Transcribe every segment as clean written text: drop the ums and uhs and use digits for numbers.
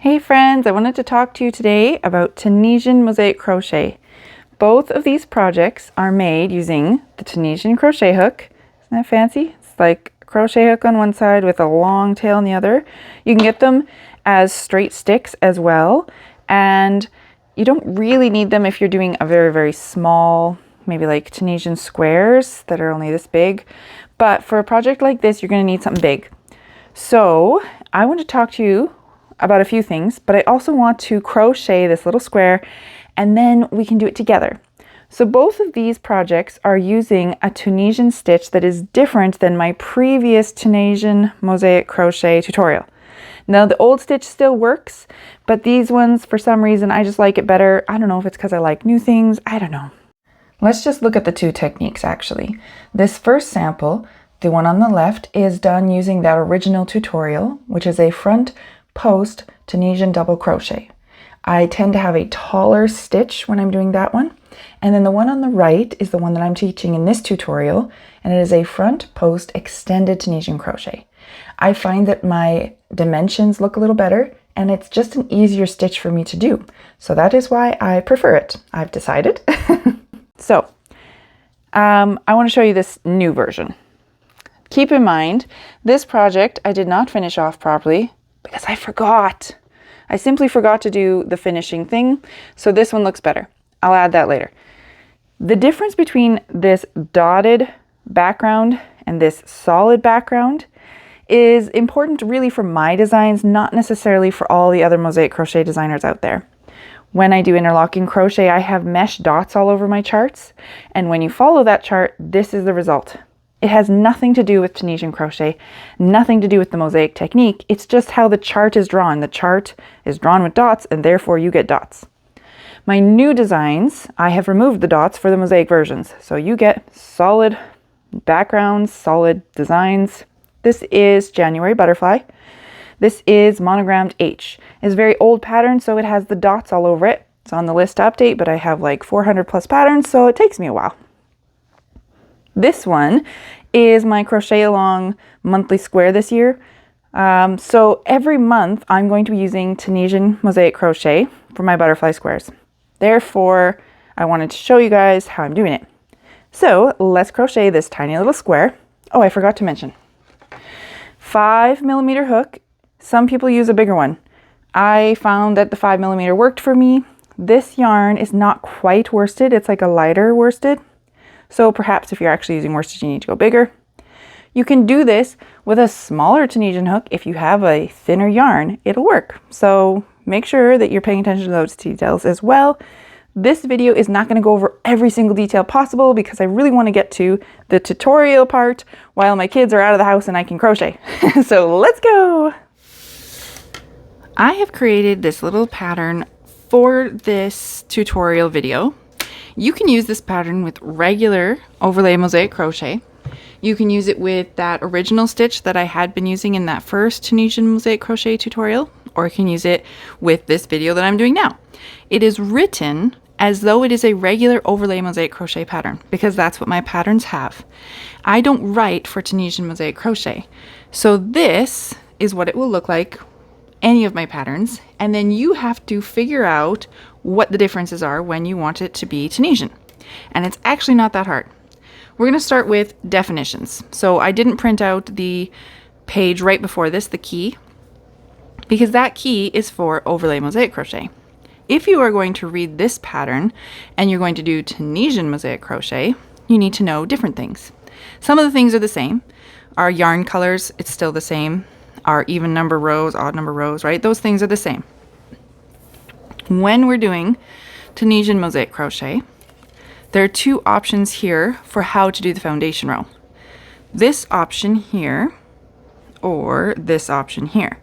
Hey friends, I wanted to talk to you today about Tunisian Mosaic Crochet. Both of these projects are made using the Tunisian crochet hook. Isn't that fancy? It's like a crochet hook on one side with a long tail on the other. You can get them as straight sticks as well, and you don't really need them if you're doing a very, very small, maybe like Tunisian squares that are only this big. But for a project like this, you're going to need something big. So I want to talk to you about a few things, but I also want to crochet this little square and then we can do it together. So both of these projects are using a Tunisian stitch that is different than my previous Tunisian Mosaic Crochet tutorial. Now the old stitch still works, but these ones, for some reason, I just like it better. I don't know if it's because I like new things. I don't know. Let's just look at the two techniques actually. This first sample, the one on the left, is done using that original tutorial, which is a front post Tunisian double crochet. I tend to have a taller stitch when I'm doing that one. And then the one on the right is the one that I'm teaching in this tutorial, and it is a front post extended Tunisian crochet. I find that my dimensions look a little better and it's just an easier stitch for me to do. So that is why I prefer it. I've decided. So I want to show you this new version. Keep in mind, this project I did not finish off properly because I forgot. I simply forgot to do the finishing thing. So this one looks better. I'll add that later. The difference between this dotted background and this solid background is important really for my designs, not necessarily for all the other mosaic crochet designers out there. When I do interlocking crochet, I have mesh dots all over my charts. And when you follow that chart, this is the result. It has nothing to do with Tunisian crochet, nothing to do with the mosaic technique. It's just how the chart is drawn. The chart is drawn with dots and therefore you get dots. My new designs, I have removed the dots for the mosaic versions. So you get solid backgrounds, solid designs. This is January butterfly. This is monogrammed H. It's a very old pattern, so it has the dots all over it. It's on the list to update, but I have like 400 plus patterns, so it takes me a while. This one is my crochet along monthly square this year. So every month I'm going to be using Tunisian Mosaic Crochet for my butterfly squares. Therefore, I wanted to show you guys how I'm doing it. So let's crochet this tiny little square. Oh, I forgot to mention. 5mm hook. Some people use a bigger one. I found that the 5mm worked for me. This yarn is not quite worsted. It's like a lighter worsted. So perhaps if you're actually using worsted, you need to go bigger. You can do this with a smaller Tunisian hook. If you have a thinner yarn, it'll work. So make sure that you're paying attention to those details as well. This video is not going to go over every single detail possible because I really want to get to the tutorial part while my kids are out of the house and I can crochet. So let's go. I have created this little pattern for this tutorial video. You can use this pattern with regular overlay mosaic crochet. You can use it with that original stitch that I had been using in that first Tunisian mosaic crochet tutorial, or you can use it with this video that I'm doing now. It is written as though it is a regular overlay mosaic crochet pattern because that's what my patterns have. I don't write for Tunisian mosaic crochet. So this is what it will look like, any of my patterns, and then you have to figure out what the differences are when you want it to be Tunisian. And it's actually not that hard. We're going to start with definitions. So I didn't print out the page right before this, the key, because that key is for overlay mosaic crochet. If you are going to read this pattern and you're going to do Tunisian mosaic crochet, you need to know different things. Some of the things are the same. Our yarn colors, it's still the same. Our even number rows, odd number rows, right? Those things are the same. When we're doing Tunisian mosaic crochet, there are two options here for how to do the foundation row. This option here or this option here.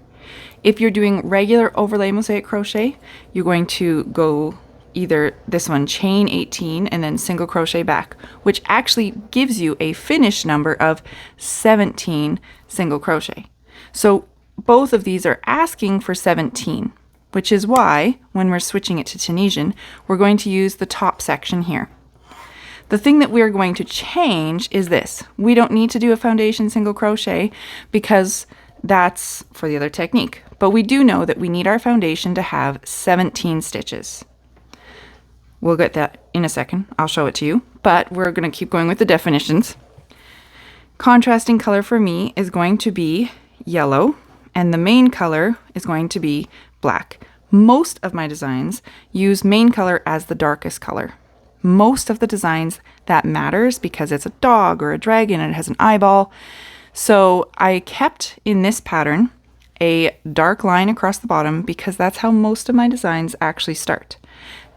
If you're doing regular overlay mosaic crochet, you're going to go either this one, chain 18 and then single crochet back, which actually gives you a finish number of 17 single crochet. So both of these are asking for 17, which is why when we're switching it to Tunisian, we're going to use the top section here. The thing that we're going to change is this. We don't need to do a foundation single crochet because that's for the other technique. But we do know that we need our foundation to have 17 stitches. We'll get that in a second. I'll show it to you. But we're going to keep going with the definitions. Contrasting color for me is going to be yellow, and the main color is going to be black. Most of my designs use main color as the darkest color. Most of the designs that matters because it's a dog or a dragon and it has an eyeball. So I kept in this pattern a dark line across the bottom because that's how most of my designs actually start.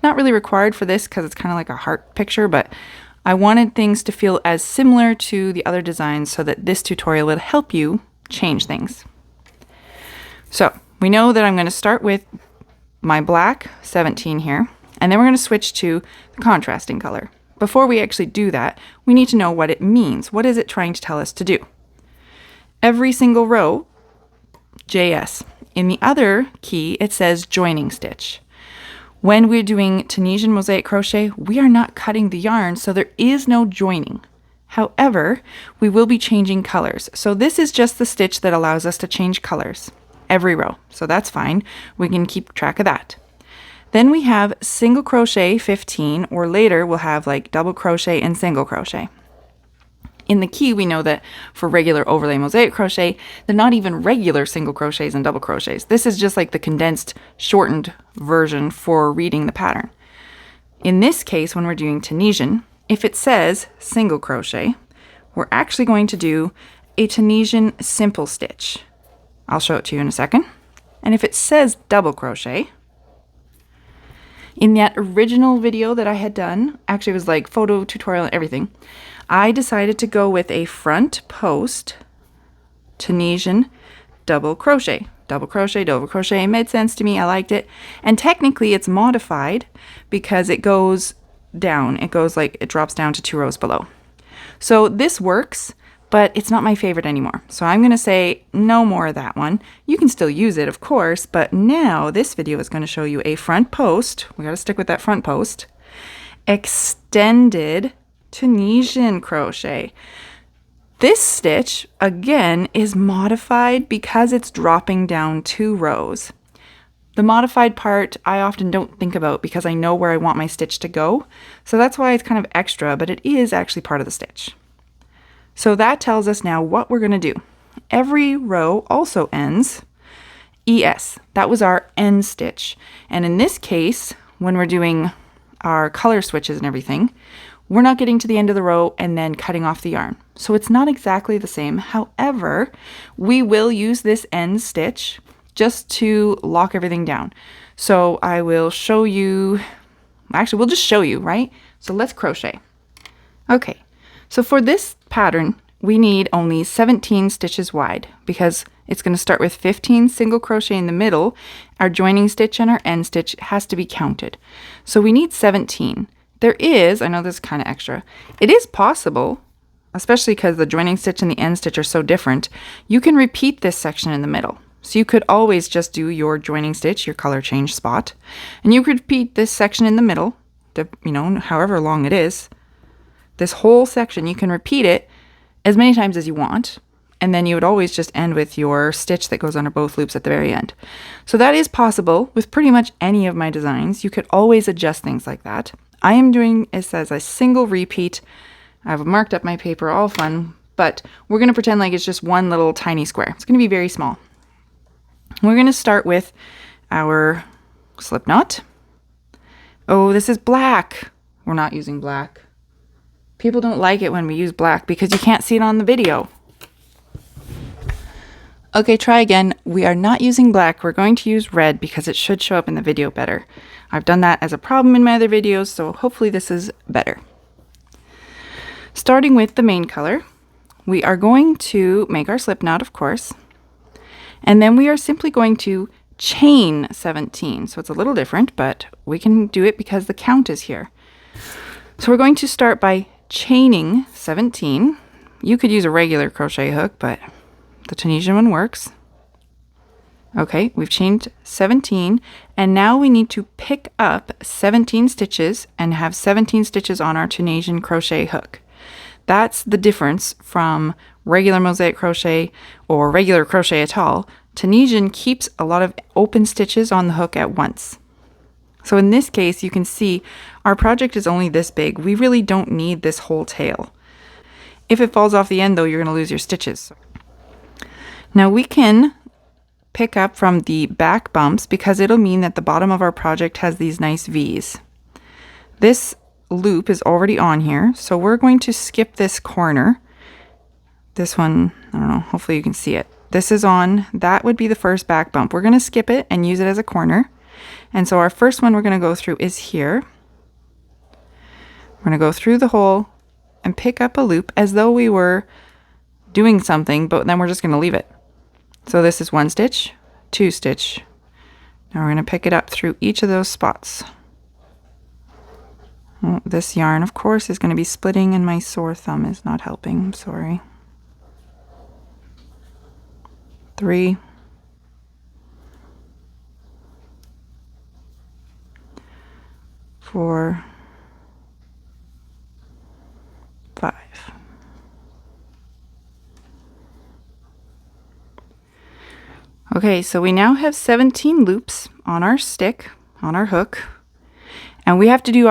Not really required for this because it's kind of like a heart picture, but I wanted things to feel as similar to the other designs so that this tutorial would help you change things. So we know that I'm going to start with my black 17 here, and then we're going to switch to the contrasting color. Before we actually do that, we need to know what it means. What is it trying to tell us to do? Every single row, JS. In the other key, it says joining stitch. When we're doing Tunisian Mosaic Crochet, we are not cutting the yarn, so there is no joining. However, we will be changing colors. So this is just the stitch that allows us to change colors every row. So that's fine. We can keep track of that. Then we have single crochet 15, or later we'll have like double crochet and single crochet. In the key, we know that for regular overlay mosaic crochet, they're not even regular single crochets and double crochets. This is just like the condensed, shortened version for reading the pattern. In this case, when we're doing Tunisian, if it says single crochet, we're actually going to do a Tunisian Simple Stitch. I'll show it to you in a second. And if it says double crochet, in that original video that I had done, actually it was like photo tutorial and everything, I decided to go with a front post Tunisian double crochet. Double crochet, double crochet made sense to me. I liked it. And technically it's modified because it goes down. It goes like, it drops down to 2 rows below. So this works, but it's not my favorite anymore. So I'm going to say no more of that one. You can still use it, of course, but now this video is going to show you a front post. We got to stick with that front post. Extended Tunisian crochet. This stitch, again, is modified because it's dropping down 2 rows. The modified part I often don't think about because I know where I want my stitch to go. So that's why it's kind of extra, but it is actually part of the stitch. So that tells us now what we're going to do. Every row also ends ES. That was our end stitch. And in this case, when we're doing our color switches and everything, we're not getting to the end of the row and then cutting off the yarn. So it's not exactly the same. However, we will use this end stitch just to lock everything down. So I will show you, actually we'll just show you, right? So let's crochet. Okay, so for this pattern, we need only 17 stitches wide because it's going to start with 15 single crochet in the middle. Our joining stitch and our end stitch has to be counted. So we need 17. There is, I know this is kind of extra, it is possible, especially because the joining stitch and the end stitch are so different, you can repeat this section in the middle. So you could always just do your joining stitch, your color change spot, and you could repeat this section in the middle, you know, however long it is. This whole section, you can repeat it as many times as you want, and then you would always just end with your stitch that goes under both loops at the very end. So that is possible with pretty much any of my designs. You could always adjust things like that. I am doing this as a single repeat. I've marked up my paper, all fun, but we're going to pretend like it's just one little tiny square. It's going to be very small. We're going to start with our slip knot. Oh, this is black. We're not using black. People don't like it when we use black because you can't see it on the video. Okay, try again. We are not using black. We're going to use red because it should show up in the video better. I've done that as a problem in my other videos, so hopefully this is better. Starting with the main color, we are going to make our slip knot, of course, and then we are simply going to chain 17. So it's a little different, but we can do it because the count is here. So we're going to start by chaining 17. You could use a regular crochet hook, but the Tunisian one works. Okay, we've chained 17, and now we need to pick up 17 stitches and have 17 stitches on our Tunisian crochet hook. That's the difference from regular mosaic crochet or regular crochet at all, Tunisian keeps a lot of open stitches on the hook at once. So in this case, you can see our project is only this big. We really don't need this whole tail. If it falls off the end though, you're going to lose your stitches. Now we can pick up from the back bumps because it'll mean that the bottom of our project has these nice V's. This loop is already on here, so we're going to skip this corner. This one, I don't know, hopefully you can see it. This is on, that would be the first back bump. We're going to skip it and use it as a corner. And so our first one we're going to go through is here. We're going to go through the hole and pick up a loop as though we were doing something, but then we're just going to leave it. So this is 1 stitch, 2 stitch. Now we're going to pick it up through each of those spots. Oh, this yarn, of course, is going to be splitting and my sore thumb is not helping. I'm sorry. 3. 4. 5. Okay, so we now have 17 loops on our stick, on our hook. And we have to do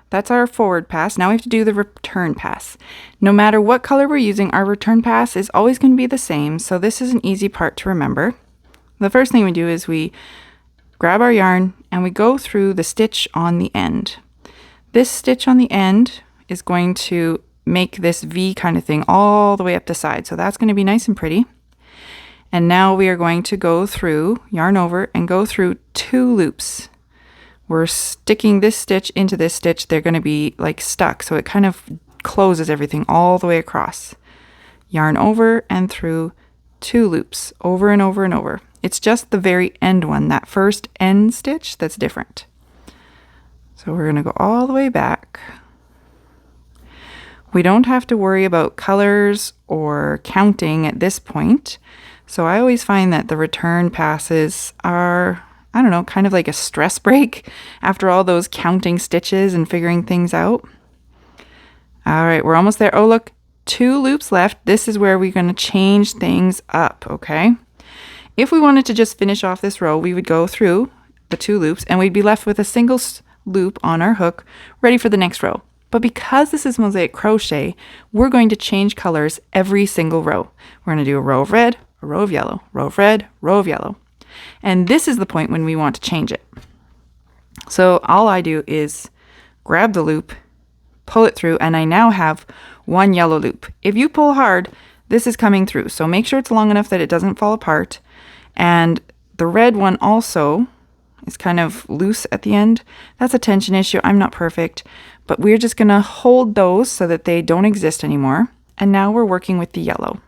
that's our forward pass. Now we have to do the return pass. No matter what color we're using, our return pass is always going to be the same. So this is an easy part to remember. The first thing we do is we grab our yarn and we go through the stitch on the end. This stitch on the end is going to make this V kind of thing all the way up the side. So that's going to be nice and pretty. And now we are going to go through, yarn over, and go through 2 loops. We're sticking this stitch into this stitch. They're going to be like stuck, so it kind of closes everything all the way across. Yarn over and through 2 loops, over and over and over. It's just the very end one, that first end stitch, that's different. So we're going to go all the way back. We don't have to worry about colors or counting at this point. So I always find that the return passes are, I don't know, kind of like a stress break after all those counting stitches and figuring things out. All right, we're almost there. Oh, look, 2 loops left. This is where we're going to change things up, okay? If we wanted to just finish off this row, we would go through the 2 loops and we'd be left with a single loop on our hook ready for the next row. But because this is mosaic crochet, we're going to change colors every single row. We're going to do a row of red, a row of yellow, row of red, row of yellow. And this is the point when we want to change it. So all I do is grab the loop, pull it through, and I now have 1 yellow loop. If you pull hard, this is coming through. So make sure it's long enough that it doesn't fall apart. And the red one also is kind of loose at the end. That's a tension issue. I'm not perfect, but we're just going to hold those so that they don't exist anymore. And now we're working with the yellow.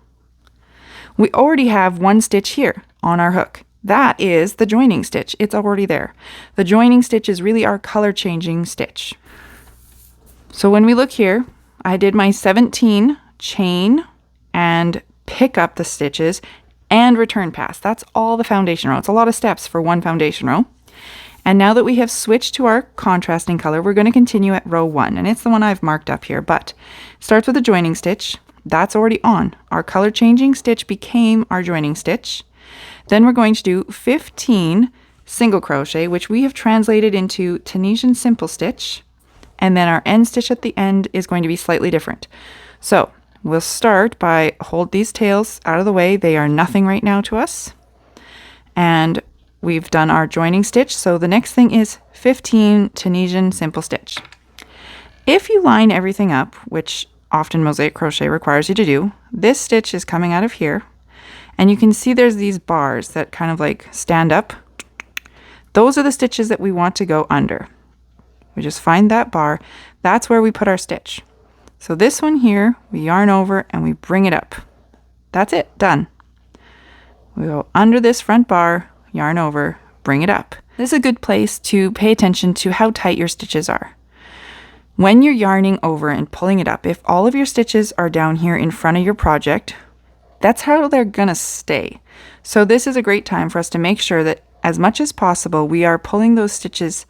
We already have 1 stitch here on our hook. That is the joining stitch. It's already there. The joining stitch is really our color changing stitch. So when we look here, I did my 17 chain and pick up the stitches and return pass. That's all the foundation row. It's a lot of steps for 1 foundation row. And now that we have switched to our contrasting color, we're going to continue at row 1. And it's the one I've marked up here, but it starts with a joining stitch. That's already on. Our color changing stitch became our joining stitch. Then we're going to do 15 single crochet, which we have translated into Tunisian Simple Stitch. And then our end stitch at the end is going to be slightly different. So we'll start by hold these tails out of the way. They are nothing right now to us. And we've done our joining stitch. So the next thing is 15 Tunisian Simple Stitch. If you line everything up, which often mosaic crochet requires you to do, this stitch is coming out of here. And you can see there's these bars that kind of like stand up. Those are the stitches that we want to go under. We just find that bar. That's where we put our stitch. So this one here, we yarn over and we bring it up. That's it, done. We go under this front bar, yarn over, bring it up. This is a good place to pay attention to how tight your stitches are. When you're yarning over and pulling it up, if all of your stitches are down here in front of your project, that's how they're gonna stay. So this is a great time for us to make sure that as much as possible, we are pulling those stitches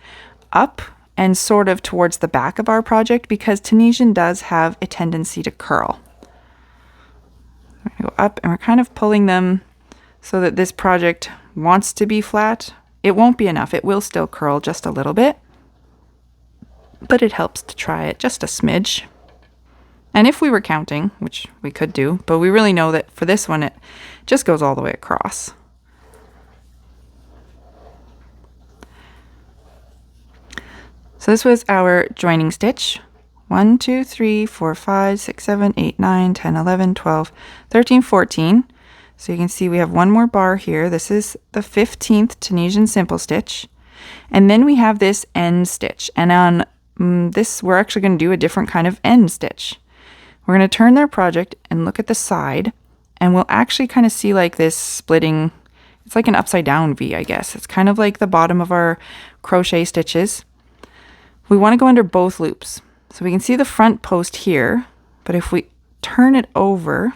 up and sort of towards the back of our project because Tunisian does have a tendency to curl. We're gonna go up and we're kind of pulling them so that this project wants to be flat. It won't be enough. It will still curl just a little bit, but it helps to try it just a smidge. And if we were counting, which we could do, but we really know that for this one, it just goes all the way across. So this was our joining stitch. 1, 2, 3, 4, 5, 6, 7, 8, 9, 10, 11, 12, 13, 14. So you can see we have one more bar here. This is the 15th Tunisian Simple Stitch. And then we have this end stitch. And on this, we're actually going to do a different kind of end stitch. We're going to turn our project and look at the side, and we'll actually kind of see like this splitting. It's like an upside down V, I guess. It's kind of like the bottom of our crochet stitches. We want to go under both loops. So we can see the front post here, but if we turn it over,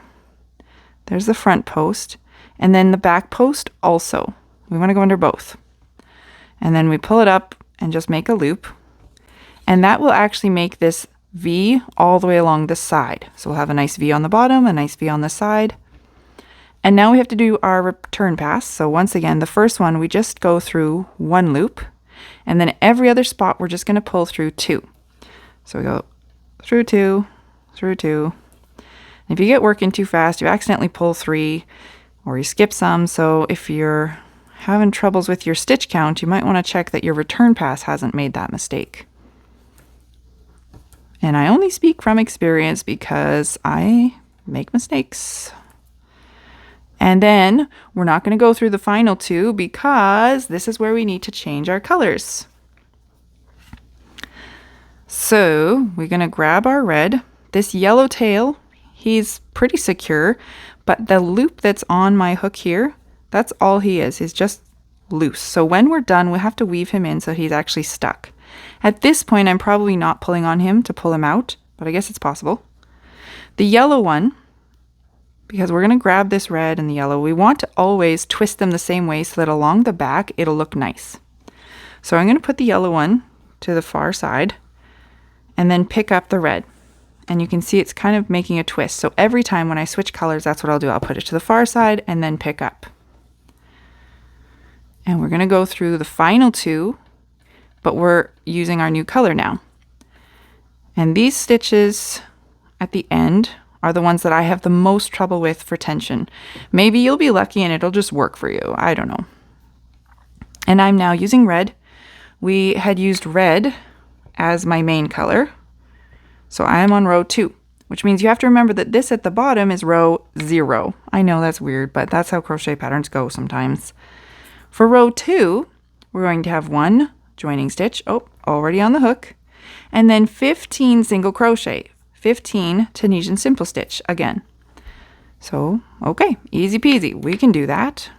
there's the front post, and then the back post also. We want to go under both. And then we pull it up and just make a loop. And that will actually make this V all the way along the side. So we'll have a nice V on the bottom, a nice V on the side. And now we have to do our return pass. So once again, the first one, we just go through one loop. And then every other spot, we're just going to pull through 2. So we go through 2, through 2. And if you get working too fast, you accidentally pull 3 or you skip some. So if you're having troubles with your stitch count, you might want to check that your return pass hasn't made that mistake. And I only speak from experience because I make mistakes. And then we're not going to go through the final 2 because this is where we need to change our colors. So we're going to grab our red. This yellow tail, he's pretty secure, but the loop that's on my hook here, that's all he is. He's just loose. So when we're done, we have to weave him in so he's actually stuck. At this point, I'm probably not pulling on him to pull him out, but I guess it's possible. The yellow one, because we're going to grab this red and the yellow, we want to always twist them the same way so that along the back, it'll look nice. So I'm going to put the yellow one to the far side and then pick up the red. And you can see it's kind of making a twist. So every time when I switch colors, that's what I'll do. I'll put it to the far side and then pick up. And we're going to go through the final 2, but we're using our new color now. And these stitches at the end are the ones that I have the most trouble with for tension. Maybe you'll be lucky and it'll just work for you. I don't know. And I'm now using red. We had used red as my main color. So I am on row 2, which means you have to remember that this at the bottom is row 0. I know that's weird, but that's how crochet patterns go sometimes. For row 2, we're going to have 1 joining stitch, already on the hook, and then 15 single crochet, 15 Tunisian Simple Stitch again. So, okay, easy peasy, we can do that.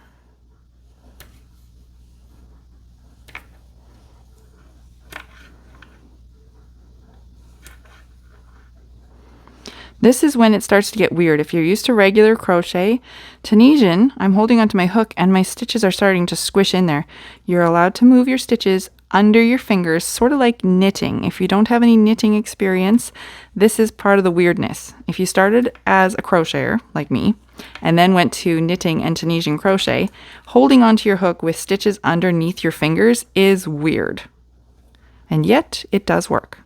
This is when it starts to get weird. If you're used to regular crochet, Tunisian, I'm holding onto my hook and my stitches are starting to squish in there. You're allowed to move your stitches under your fingers, sort of like knitting. If you don't have any knitting experience, this is part of the weirdness. If you started as a crocheter, like me, and then went to knitting and Tunisian crochet, holding onto your hook with stitches underneath your fingers is weird. And yet, it does work.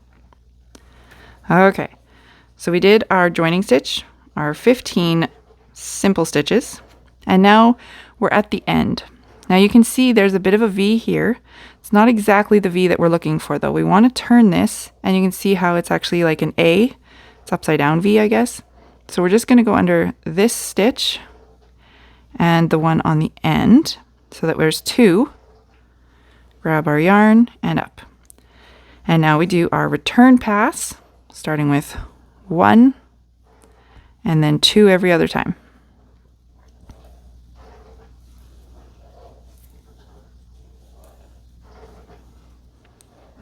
Okay. So we did our joining stitch, our 15 simple stitches, and now we're at the end. Now you can see there's a bit of a V here. It's not exactly the V that we're looking for though. We want to turn this, and you can see how it's actually like an A. It's upside down V, I guess. So we're just going to go under this stitch and the one on the end so that there's 2. Grab our yarn and up. And now we do our return pass, starting with 1 and then 2 every other time.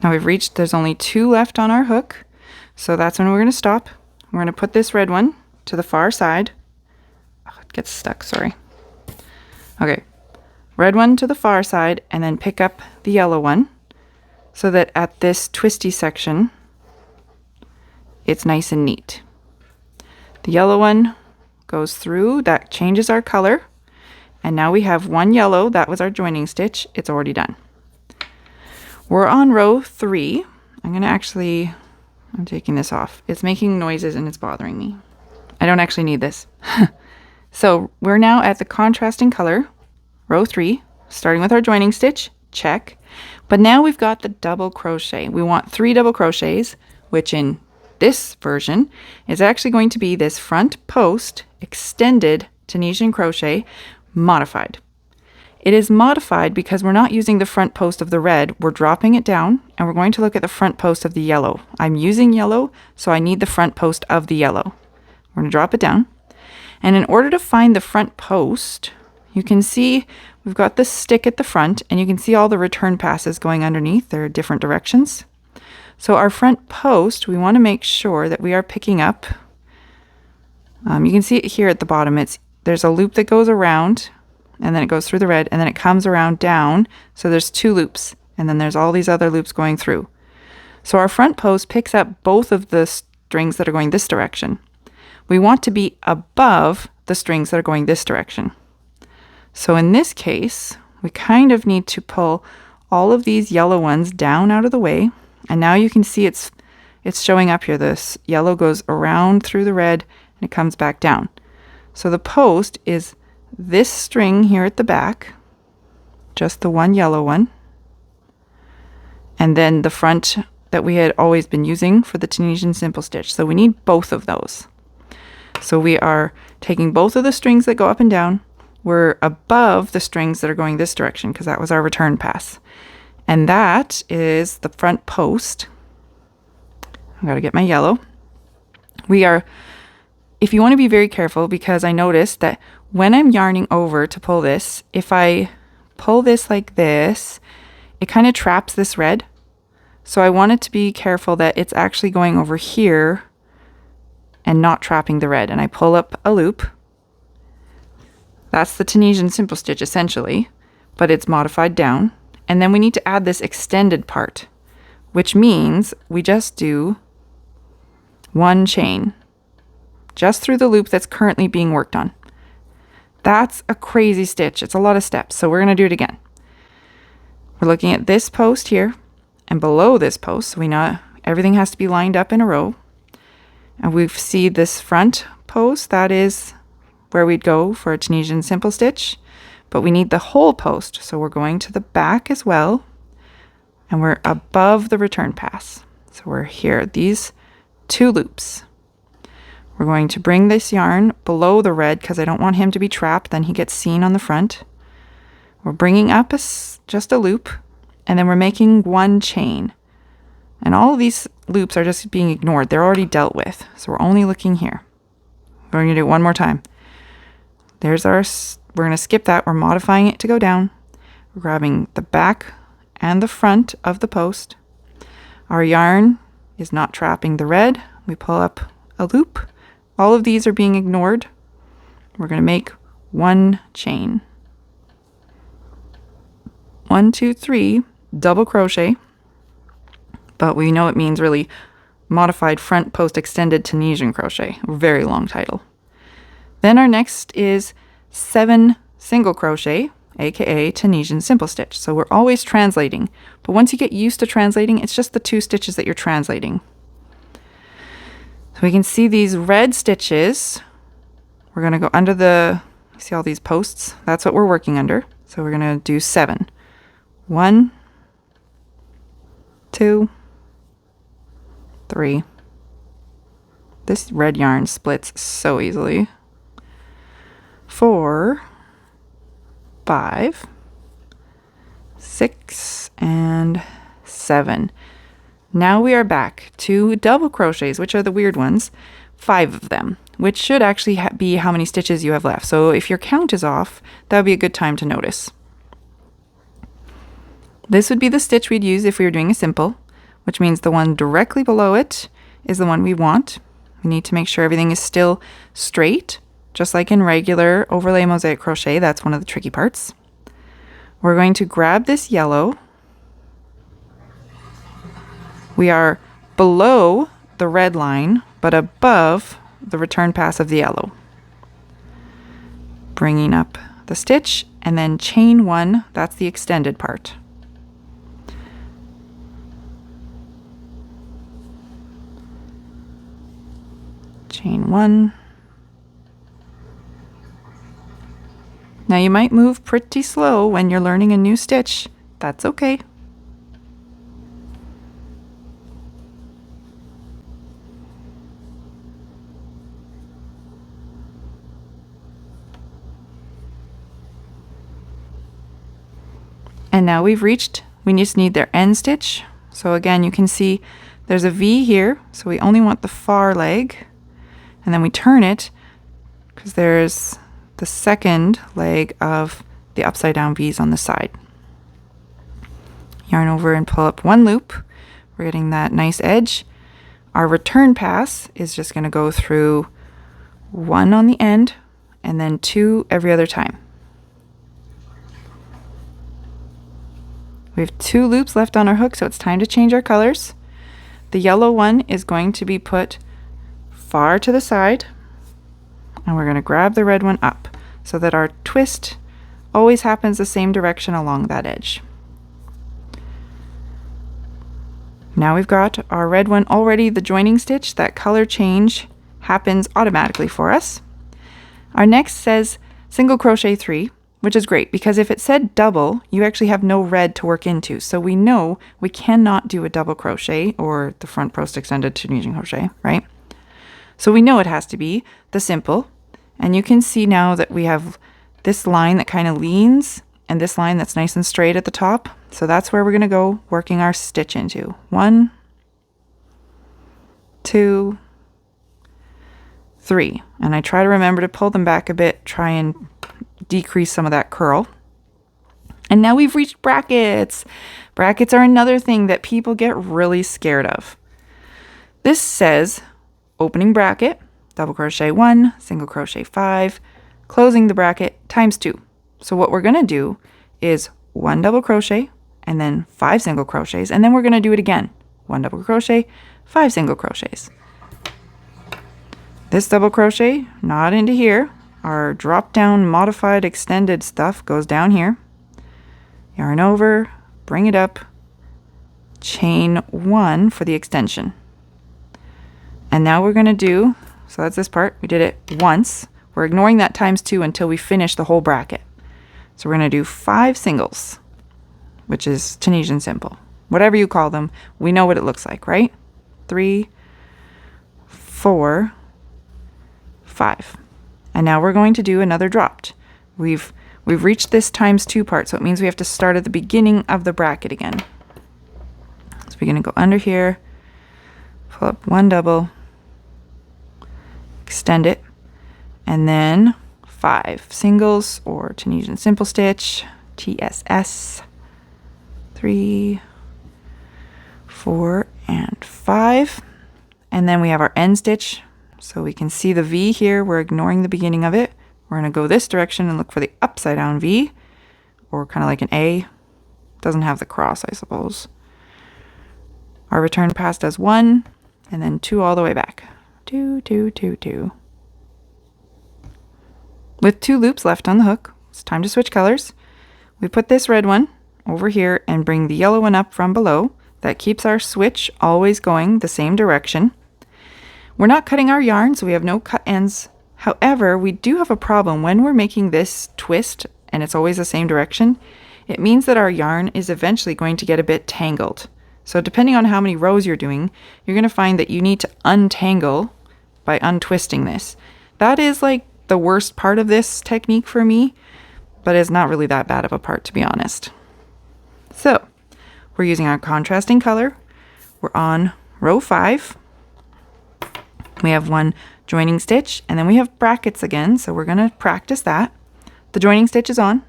Now we've reached, there's only 2 left on our hook, so that's when we're going to stop. We're going to put this red one to the far side. Oh, it gets stuck, sorry. Okay, red one to the far side and then pick up the yellow one so that at this twisty section it's nice and neat. The yellow one goes through, that changes our color. And now we have one yellow, that was our joining stitch. It's already done. We're on row 3. I'm taking this off. It's making noises and it's bothering me. I don't actually need this. So we're now at the contrasting color, row 3, starting with our joining stitch, check. But now we've got the double crochet. We want 3 double crochets, which in this version is actually going to be this front post extended Tunisian crochet modified. It is modified because we're not using the front post of the red, we're dropping it down and we're going to look at the front post of the yellow. I'm using yellow, so I need the front post of the yellow. We're going to drop it down. And in order to find the front post, you can see we've got the stick at the front and you can see all the return passes going underneath. They're different directions. So our front post, we want to make sure that we are picking up. You can see it here at the bottom. There's a loop that goes around and then it goes through the red and then it comes around down. So there's 2 loops and then there's all these other loops going through. So our front post picks up both of the strings that are going this direction. We want to be above the strings that are going this direction. So in this case, we kind of need to pull all of these yellow ones down out of the way. And now you can see it's showing up here. This yellow goes around through the red and it comes back down. So the post is this string here at the back, just the one yellow one. And then the front that we had always been using for the Tunisian Simple Stitch. So we need both of those. So we are taking both of the strings that go up and down. We're above the strings that are going this direction because that was our return pass. And that is the front post. I've got to get my yellow. If you want to be very careful, because I noticed that when I'm yarning over to pull this, if I pull this like this, it kind of traps this red. So I wanted to be careful that it's actually going over here and not trapping the red. And I pull up a loop. That's the Tunisian Simple Stitch essentially, but it's modified down. And then we need to add this extended part, which means we just do 1 chain just through the loop that's currently being worked on. That's a crazy stitch. It's a lot of steps. So we're going to do it again. We're looking at this post here and below this post. So we know everything has to be lined up in a row. And we see this front post. That is where we'd go for a Tunisian Simple Stitch. But we need the whole post. So we're going to the back as well. And we're above the return pass. So we're here, these 2 loops. We're going to bring this yarn below the red because I don't want him to be trapped. Then he gets seen on the front. We're bringing up just a loop. And then we're making 1 chain. And all of these loops are just being ignored. They're already dealt with. So we're only looking here. We're going to do it one more time. We're going to skip that. We're modifying it to go down. We're grabbing the back and the front of the post. Our yarn is not trapping the red. We pull up a loop. All of these are being ignored. We're going to make 1 chain. 1, 2, 3, double crochet. But we know it means really modified front post extended Tunisian crochet. A very long title. Then our next is 7 single crochet, aka Tunisian Simple Stitch. So we're always translating. But once you get used to translating, it's just the 2 stitches that you're translating. So we can see these red stitches. We're going to go under see all these posts? That's what we're working under. So we're going to do 7. 1, 2, 3. This red yarn splits so easily. 4, 5, 6, and 7. Now we are back to double crochets, which are the weird ones, 5 of them, which should actually be how many stitches you have left. So if your count is off, that would be a good time to notice. This would be the stitch we'd use if we were doing a simple, which means the one directly below it is the one we want. We need to make sure everything is still straight, just like in regular overlay mosaic crochet. That's one of the tricky parts. We're going to grab this yellow. We are below the red line, but above the return pass of the yellow. bringing up the stitch, and then chain 1, that's the extended part. Chain 1. Now you might move pretty slow when you're learning a new stitch. That's okay. And now we just need their end stitch. So again, you can see there's a V here, so we only want the far leg. And then we turn it because there's the second leg of the upside down V's on the side. Yarn over and pull up 1 loop. We're getting that nice edge. Our return pass is just going to go through 1 on the end and then 2 every other time. We have 2 loops left on our hook, so it's time to change our colors. The yellow one is going to be put far to the side, and we're going to grab the red one up so that our twist always happens the same direction along that edge. Now we've got our red one already, the joining stitch, that color change happens automatically for us. Our next says single crochet 3, which is great because if it said double, you actually have no red to work into. So we know we cannot do a double crochet or the front post extended Tunisian crochet, right? So we know it has to be the simple. And you can see now that we have this line that kind of leans and this line that's nice and straight at the top. So that's where we're going to go working our stitch into. 1, 2, 3. And I try to remember to pull them back a bit, try and decrease some of that curl. And now we've reached brackets. Brackets are another thing that people get really scared of. This says opening bracket, double crochet 1, single crochet 5, closing the bracket times 2. So what we're going to do is 1 double crochet and then 5 single crochets, and then we're going to do it again. 1 double crochet, 5 single crochets. This double crochet, not into here. Our drop down modified extended stuff goes down here. Yarn over, bring it up, chain 1 for the extension. And now we're going to do, so that's this part, we did it once. We're ignoring that times 2 until we finish the whole bracket. So we're going to do 5 singles, which is Tunisian Simple. Whatever you call them, we know what it looks like, right? 3, 4, 5. And now we're going to do another dropped. We've reached this times 2 part, so it means we have to start at the beginning of the bracket again. So we're going to go under here, pull up 1 double, extend it, and then 5 singles or Tunisian Simple Stitch, TSS, 3, 4, and 5. And then we have our end stitch. So we can see the V here. We're ignoring the beginning of it. We're going to go this direction and look for the upside down V, or kind of like an A. Doesn't have the cross, I suppose. Our return pass does 1, and then 2 all the way back. 2, 2, 2, 2. With 2 loops left on the hook, it's time to switch colors. We put this red one over here and bring the yellow one up from below. That keeps our switch always going the same direction. We're not cutting our yarn, so we have no cut ends. However, we do have a problem when we're making this twist and it's always the same direction. It means that our yarn is eventually going to get a bit tangled. So depending on how many rows you're doing, you're going to find that you need to untangle by untwisting this. That is like the worst part of this technique for me, but it's not really that bad of a part, to be honest. So we're using our contrasting color. We're on row 5. We have 1 joining stitch, and then we have brackets again, so we're going to practice that. The joining stitch is on.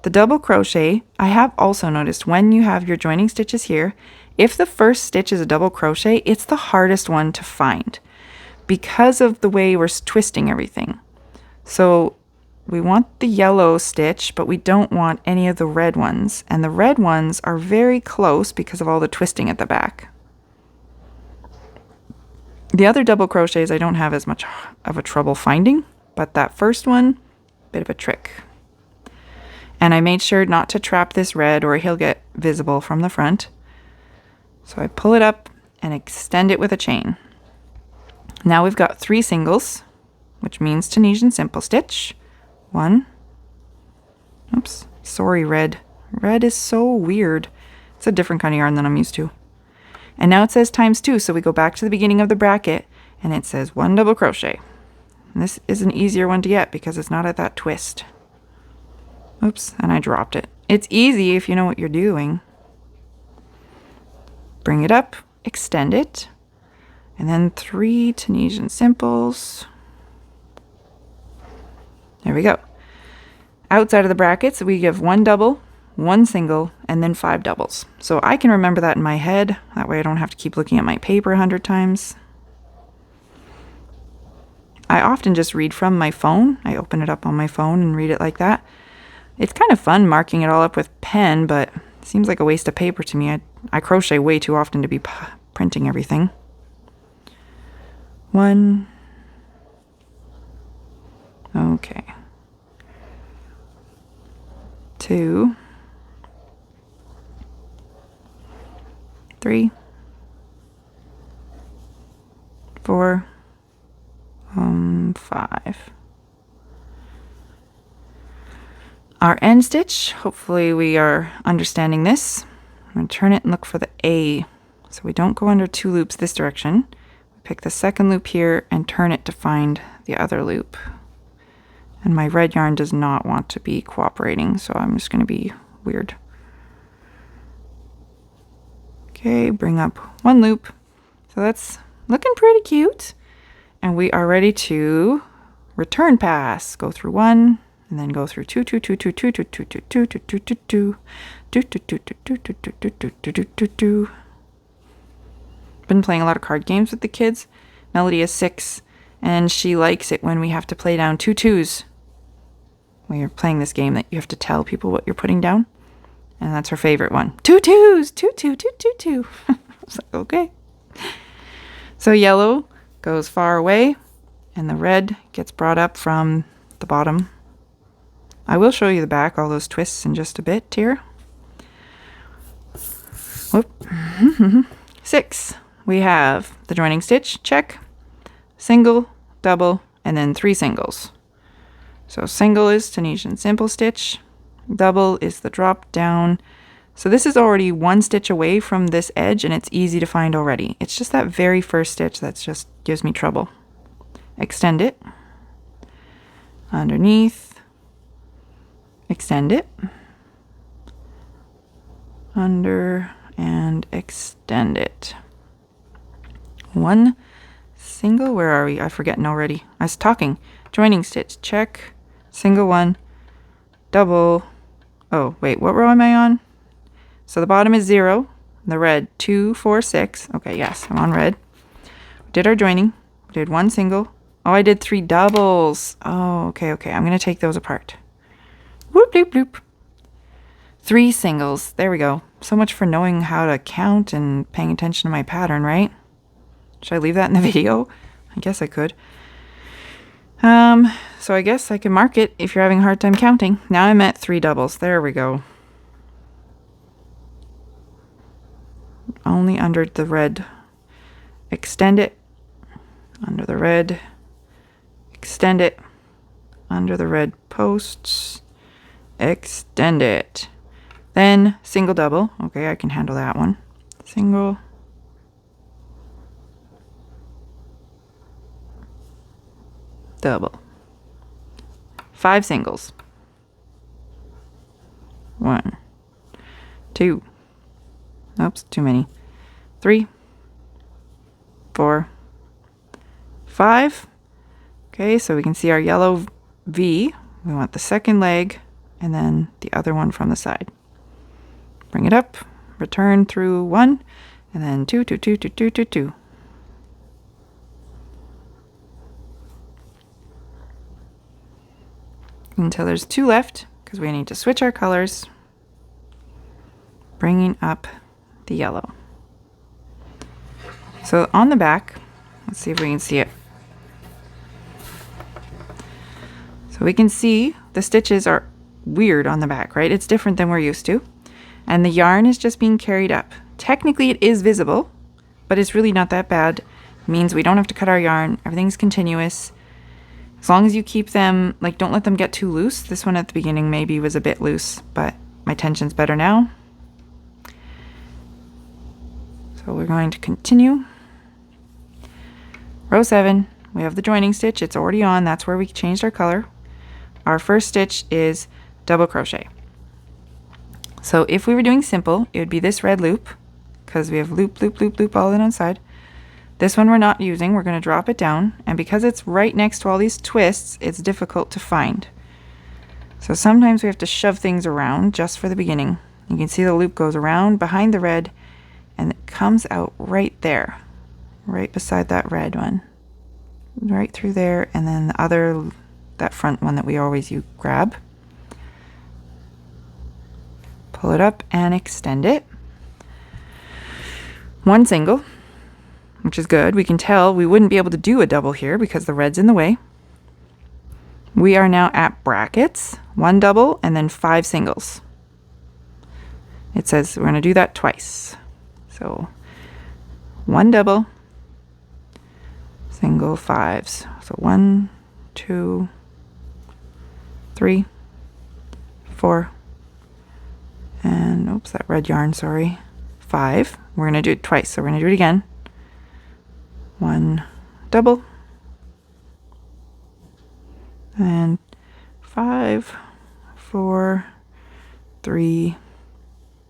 The double crochet, I have also noticed when you have your joining stitches here, if the first stitch is a double crochet, it's the hardest one to find because of the way we're twisting everything. So we want the yellow stitch, but we don't want any of the red ones, and the red ones are very close because of all the twisting at the back. The other double crochets I don't have as much of a trouble finding, but that first one, bit of a trick. And I made sure not to trap this red or he'll get visible from the front. So I pull it up and extend it with a chain. Now we've got 3 singles, which means Tunisian Simple Stitch. 1. Oops, sorry red. Red is so weird. It's a different kind of yarn than I'm used to. And now it says times 2, so we go back to the beginning of the bracket and it says 1 double crochet. And this is an easier one to get because it's not at that twist. Oops, and I dropped it. It's easy if you know what you're doing. Bring it up, extend it, and then 3 Tunisian simples. There we go. Outside of the brackets, we give 1 double, 1 single, and then 5 doubles. So I can remember that in my head. That way I don't have to keep looking at my paper 100 times. I often just read from my phone. I open it up on my phone and read it like that. It's kind of fun marking it all up with pen, but it seems like a waste of paper to me. I crochet way too often to be printing everything. 1. Okay. 2. 3. 4. 5. Our end stitch, hopefully we are understanding this. I'm going to turn it and look for the A. So we don't go under 2 loops this direction. We pick the second loop here and turn it to find the other loop. And my red yarn does not want to be cooperating, so I'm just going to be weird. Okay, bring up 1 loop. So that's looking pretty cute. And we are ready to return pass. Go through 1. And then go through 2, 2, 2, 2, 2, 2, 2, 2, 2, 2, 2, 2, 2, 2, 2, 2, 2, 2, 2, 2, 2, 2. Been playing a lot of card games with the kids. Melody is 6, and she likes it when we have to play down 2 2s. When you're playing this game that you have to tell people what you're putting down. And that's her favorite one. 2 2s, 2 2 2 2 2. I was like, okay. So yellow goes far away, and the red gets brought up from the bottom. I will show you the back, all those twists in just a bit here. Whoop. 6. We have the joining stitch, check, single, double, and then 3 singles. So single is Tunisian Simple Stitch, double is the drop down. So this is already 1 stitch away from this edge and it's easy to find already. It's just that very first stitch that just gives me trouble. Extend it, underneath, extend it, under, and extend it. 1 single, where are we? I'm forgetting already. I was talking. Joining stitch, check, single 1, double, oh wait, what row am I on? So the bottom is 0, the red, 2, 4, 6. Okay, yes, I'm on red. We did our joining, we did 1 single. Oh, I did 3 doubles. Oh, okay, I'm gonna take those apart. Whoop, bloop, bloop. 3 singles. There we go. So much for knowing how to count and paying attention to my pattern, right? Should I leave that in the video? I guess I could. So I guess I can mark it if you're having a hard time counting. Now I'm at 3 doubles. There we go. Only under the red. Extend it. Under the red. Extend it. Under the red posts. Extend it. Then single double. Okay, I can handle that one. Single. Double. 5 singles. 1, 2. Oops, too many. 3, 4, 5. Okay, so we can see our yellow V. We want the second leg and then the other one from the side. Bring it up, return through 1, and then 2, 2, 2, 2, 2, 2, 2. Until there's 2 left, because we need to switch our colors. Bringing up the yellow. So on the back, let's see if we can see it. So So we can see the stitches are weird on the back, right? It's different than we're used to. And the yarn is just being carried up. Technically it is visible, but it's really not that bad. It means we don't have to cut our yarn. Everything's continuous. As long as you keep them, like, don't let them get too loose. This one at the beginning maybe was a bit loose, but my tension's better now. So we're going to continue. Row 7, we have the joining stitch. It's already on. That's where we changed our color. Our first stitch is double crochet. So if we were doing simple, it would be this red loop, because we have loop, loop, loop, loop all in on side. This one we're not using. We're going to drop it down, and because it's right next to all these twists, it's difficult to find. So sometimes we have to shove things around just for the beginning. You can see the loop goes around behind the red, and it comes out right there, right beside that red one, right through there, and then the other, that front one that we always grab. Pull it up and extend it. One single, which is good. We can tell we wouldn't be able to do a double here because the red's in the way. We are now at brackets, 1 double and then 5 singles. It says we're going to do that twice. So 1 double, single, 5s. So 1, 2, 3, 4, and oops, that red yarn, sorry, 5. We're going to do it twice, so we're going to do it again. 1 double, and 5, 4, 3,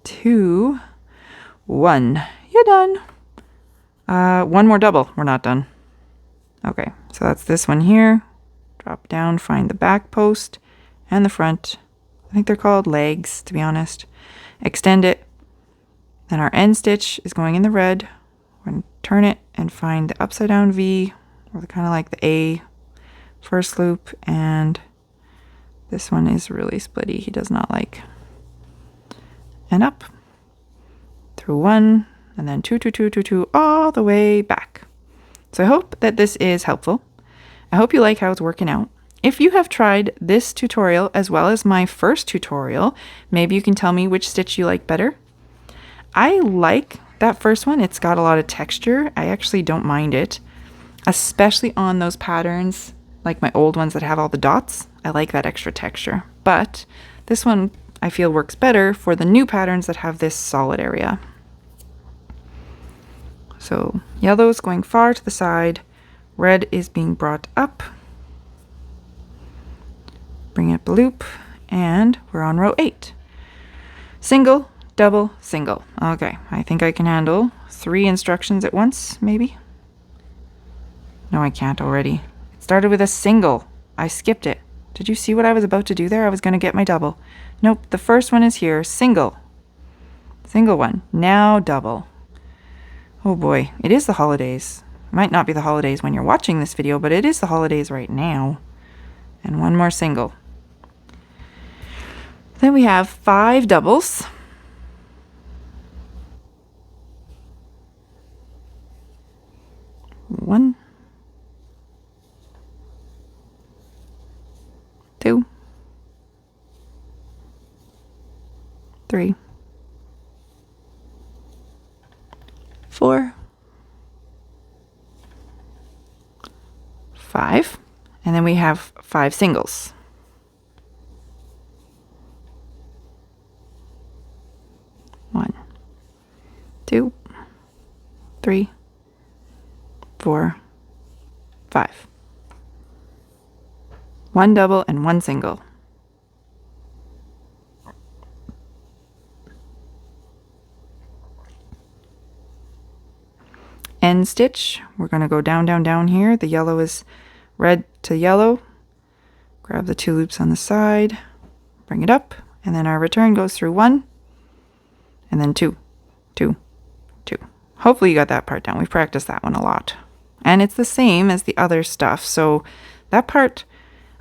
2, 1. You're done. One more double. We're not done. Okay, so that's this one here. Drop down, find the back post and the front. I think they're called legs, to be honest. Extend it. Then our end stitch is going in the red. We're going to turn it and find the upside down V, or kind of like the A first loop, and this one is really splitty. He does not like. And up through 1, and then 2, 2, 2, 2, 2, all the way back. So I hope that this is helpful. I hope you like how it's working out. If you have tried this tutorial as well as my first tutorial, maybe you can tell me which stitch you like better. I like that first one. It's got a lot of texture. I actually don't mind it, especially on those patterns like my old ones that have all the dots. I like that extra texture. But this one I feel works better for the new patterns that have this solid area. So yellow is going far to the side, red is being brought up. Bring up a loop, and we're on row 8. Single, double, single. Okay, I think I can handle 3 instructions at once, maybe? No, I can't already. It started with a single. I skipped it. Did you see what I was about to do there? I was going to get my double. Nope, the first one is here, single. Single one, now double. Oh boy, it is the holidays. It might not be the holidays when you're watching this video, but it is the holidays right now. And one more single. Then we have 5 doubles. One, 2, 3, 4, 5, and then we have 5 singles. 1, 2, 3, 4, 5. 1 double and 1 single. End stitch, we're going to go down, down, down here. The yellow is red to yellow. Grab the 2 loops on the side, bring it up, and then our return goes through 1, and then 2, 2, 2. Hopefully you got that part down. We've practiced that one a lot. And it's the same as the other stuff. So that part,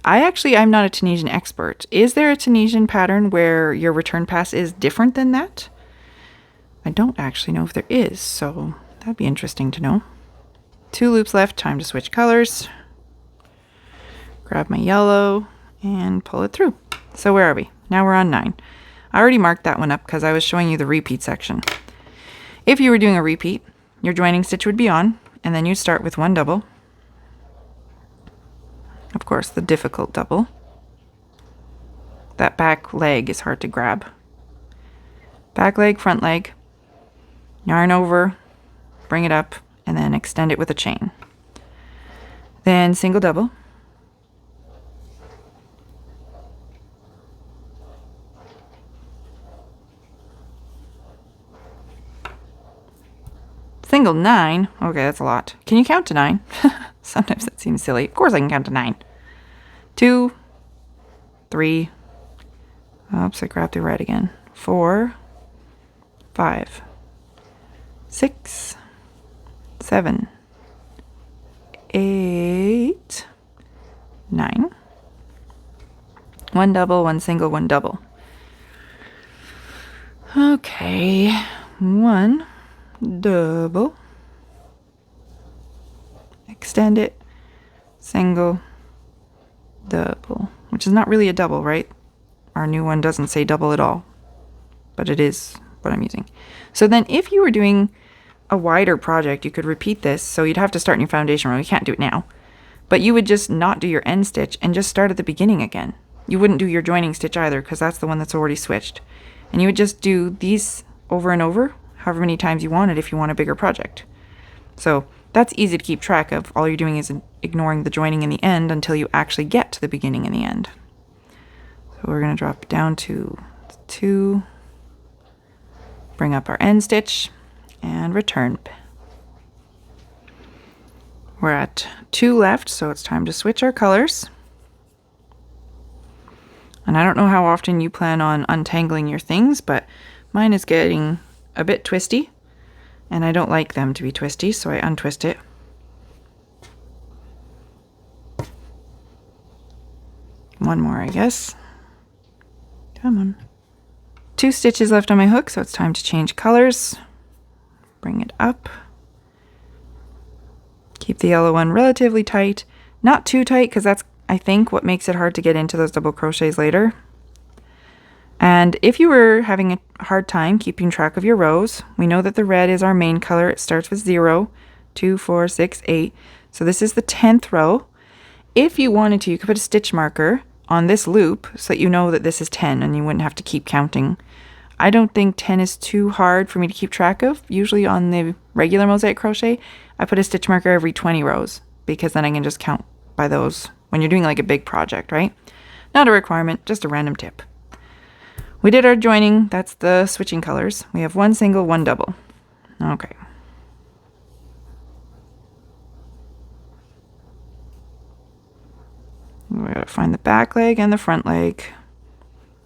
I'm not a Tunisian expert. Is there a Tunisian pattern where your return pass is different than that? I don't actually know if there is, so that'd be interesting to know. 2 loops left, time to switch colors. Grab my yellow and pull it through. So where are we? Now we're on 9. I already marked that one up because I was showing you the repeat section. If you were doing a repeat, your joining stitch would be on, and then you'd start with 1 double. Of course, the difficult double. That back leg is hard to grab. Back leg, front leg, yarn over, bring it up, and then extend it with a chain. Then single double. Single 9. Okay, that's a lot. Can you count to 9? Sometimes that seems silly. Of course I can count to 9. 2, 3. Oops, I grabbed the red again. 4, 5, 6, 7, 8, 9. 1 double, 1 single, 1 double. Okay, 1 double, extend it, single, double, which is not really a double, right? Our new one doesn't say double at all, but it is what I'm using. So then if you were doing a wider project, you could repeat this. So you'd have to start in your foundation row. You can't do it now, but you would just not do your end stitch and just start at the beginning again. You wouldn't do your joining stitch either because that's the one that's already switched. And you would just do these over and over, however many times you wanted if you want a bigger project. So that's easy to keep track of. All you're doing is ignoring the joining in the end until you actually get to the beginning and the end. So we're going to drop down to 2, bring up our end stitch, and return. We're at 2 left, so it's time to switch our colors. And I don't know how often you plan on untangling your things, but mine is getting a bit twisty, and I don't like them to be twisty, so I untwist it. One more, I guess. Come on. 2 stitches left on my hook, so it's time to change colors. Bring it up. Keep the yellow one relatively tight. Not too tight, because that's, I think, what makes it hard to get into those double crochets later. And if you were having a hard time keeping track of your rows, we know that the red is our main color. It starts with 0, 2, 4, 6, 8. So this is the 10th row. If you wanted to, you could put a stitch marker on this loop so that you know that this is 10 and you wouldn't have to keep counting. I don't think 10 is too hard for me to keep track of. Usually on the regular mosaic crochet, I put a stitch marker every 20 rows because then I can just count by those when you're doing like a big project, right? Not a requirement, just a random tip. We did our joining. That's the switching colors. We have 1 single, 1 double. Okay. We gotta find the back leg and the front leg.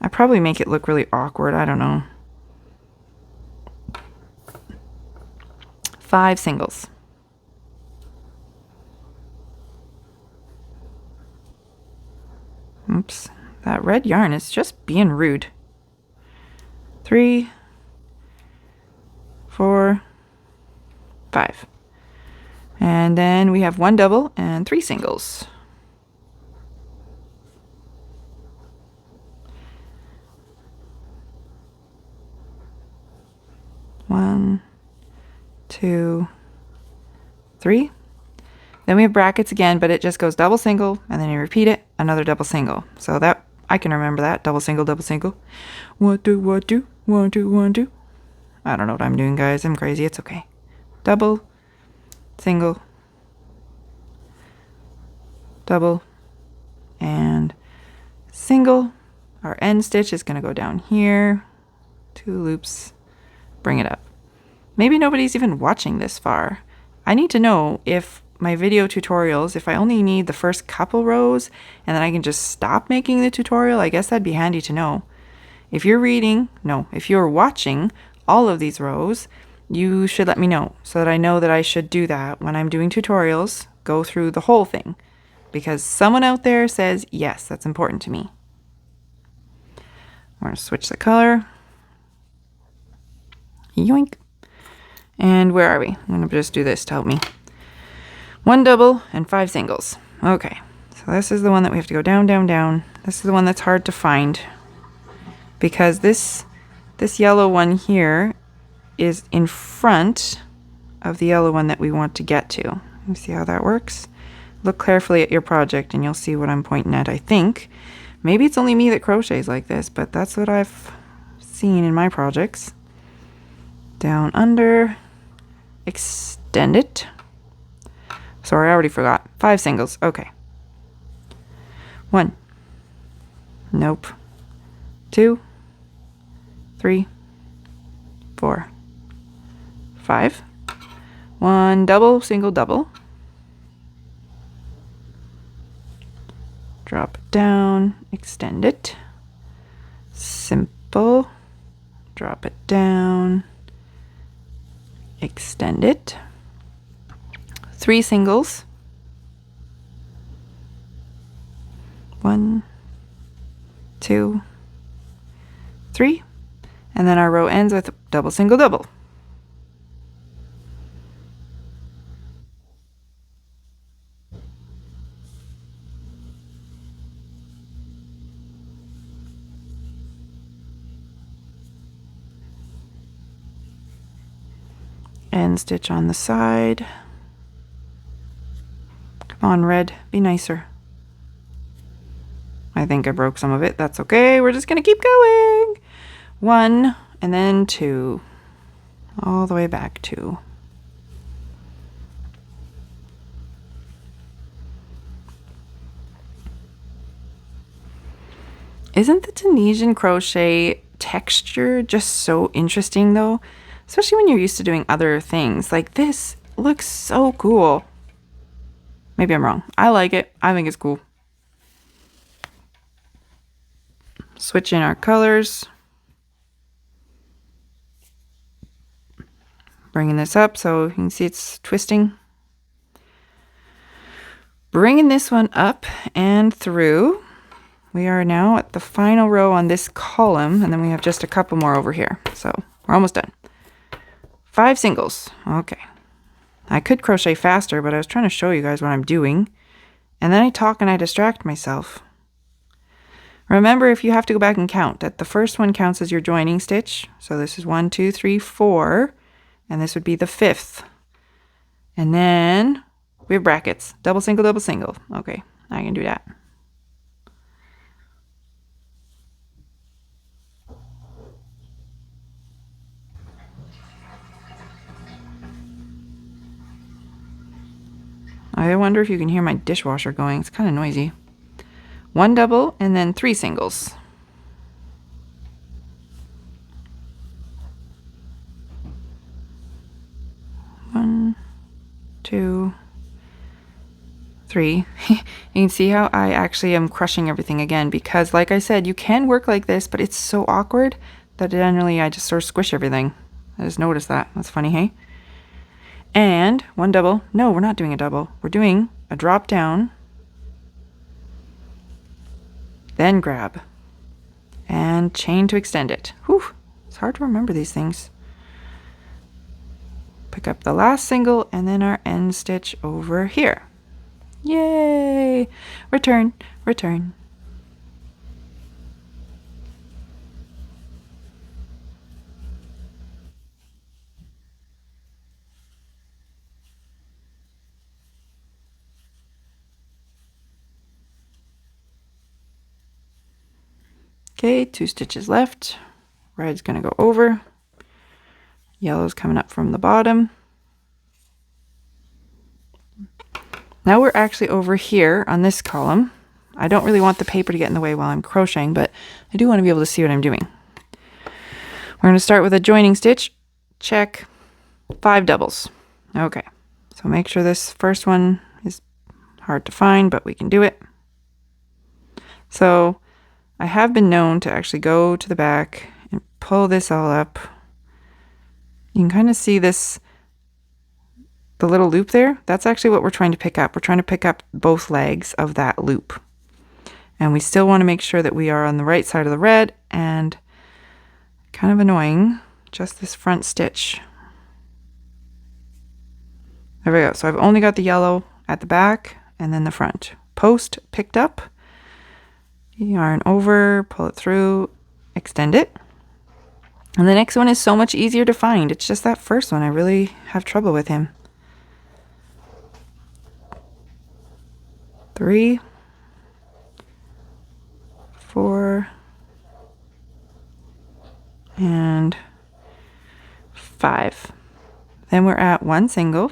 I probably make it look really awkward. I don't know. 5 singles. Oops, that red yarn is just being rude. 3, 4, 5. And then we have 1 double and 3 singles. 1, 2, 3. Then we have brackets again, but it just goes double single, and then you repeat it, another double single. So that, I can remember that, double single, double single. 1, 2, 1, 2, 1, 2, 1, 2. I don't know what I'm doing, guys. I'm crazy. It's okay. Double, single, double, and single. Our end stitch is going to go down here, 2 loops, bring it up. Maybe nobody's even watching this far. I need to know if my video tutorials, if I only need the first couple rows and then I can just stop making the tutorial, I guess that'd be handy to know. If you're if you're watching all of these rows, you should let me know so that I know that I should do that when I'm doing tutorials, go through the whole thing, because someone out there says, yes, that's important to me. We're going to switch the color. Yoink. And where are we? I'm going to just do this to help me. 1 double and 5 singles. Okay, so So this is the one that we have to go down, down, down. This is the one that's hard to find because this yellow one here is in front of the yellow one that we want to get to. Let me see how that works. Look carefully at your project and you'll see what I'm pointing at, I think. Maybe it's only me that crochets like this, but that's what I've seen in my projects. Down, under, extend it. Sorry, I already forgot. 5 singles, okay. 1. Nope. 2. 3. 4. 5. 1 double, single, double. Drop it down, extend it. Simple. Drop it down, extend it. 3 singles. 1, 2, 3. And then our row ends with double, single, double. End stitch on the side. Come on, red, be nicer. I think I broke some of it. That's okay. We're just gonna keep going. 1 and then 2. All the way back 2. Isn't the Tunisian crochet texture just so interesting though? Especially when you're used to doing other things. Like this looks so cool. Maybe I'm wrong. I like it. I think it's cool. Switch in our colors. Bringing this up so you can see it's twisting. Bringing this one up and through. We are now at the final row on this column, and then we have just a couple more over here. So we're almost done. 5 singles. Okay. I could crochet faster, but I was trying to show you guys what I'm doing. And then I talk and I distract myself. Remember, if you have to go back and count, that the first one counts as your joining stitch. So this is 1, 2, 3, 4. And this would be the 5th. And then we have brackets. Double, single, double, single. Okay, I can do that. I wonder if you can hear my dishwasher going. It's kind of noisy. 1 double and then 3 singles. One, 2, 3. You can see how I actually am crushing everything again because like I said, you can work like this, but it's so awkward that generally I just sort of squish everything. I just noticed that. That's funny, hey? And 1 double. No, we're not doing a double. We're doing a drop down, then grab, and chain to extend it. Whew, it's hard to remember these things. Pick up the last single and then our end stitch over here. Yay! Return, return. Okay, 2 stitches left. Red's gonna go over. Yellow's coming up from the bottom. Now we're actually over here on this column. I don't really want the paper to get in the way while I'm crocheting, but I do want to be able to see what I'm doing. We're going to start with a joining stitch. Check. 5 doubles. Okay, so make sure this first one is hard to find, but we can do it. So I have been known to actually go to the back and pull this all up. You can kind of see this, the little loop there. That's actually what we're trying to pick up. We're trying to pick up both legs of that loop. And we still want to make sure that we are on the right side of the red, and kind of annoying, just this front stitch. There we go. So I've only got the yellow at the back and then the front. post picked up, yarn over, pull it through, extend it. And the next one is so much easier to find. It's just that first one I really have trouble with him. 3, 4, and 5. Then we're at 1 single.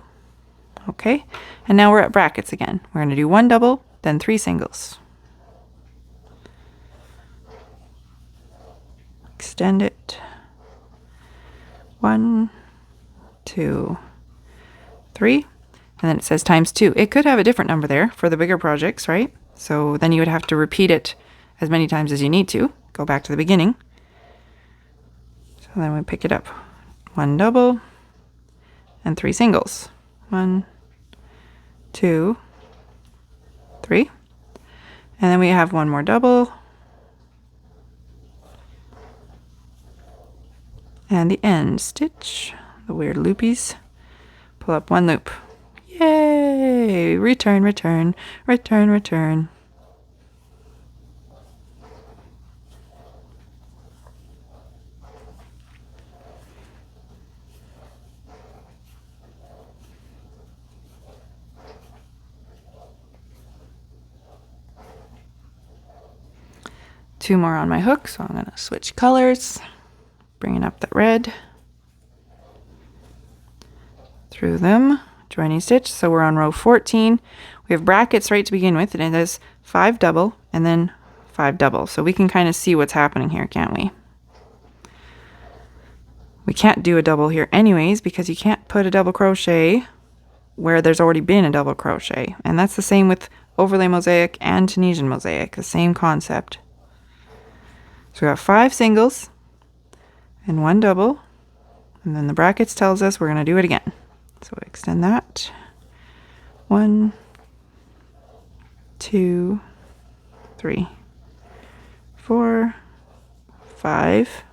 Okay, and now we're at brackets again. We're going to do 1 double, then 3 singles. Extend it. 1, 2, 3, and then it says times 2. It could have a different number there for the bigger projects, right? So then you would have to repeat it as many times as you need to. Go back to the beginning. So then we pick it up. 1 double and 3 singles. 1, 2, 3. And then we have 1 more double. And the end stitch, the weird loopies. Pull up 1 loop. Yay! Return, return, return, return. Two more on my hook, so I'm going to switch colors. Bringing up the red. Through them, joining stitch. So we're on row 14. We have brackets right to begin with, and it is 5 double and then 5 double. So we can kind of see what's happening here, can't we? We can't do a double here anyways, because you can't put a double crochet where there's already been a double crochet. And that's the same with overlay mosaic and Tunisian mosaic, the same concept. So we have 5 singles and 1 double, and then the brackets tells us we're going to do it again. So extend that. 1, 2, 3, 4, 5,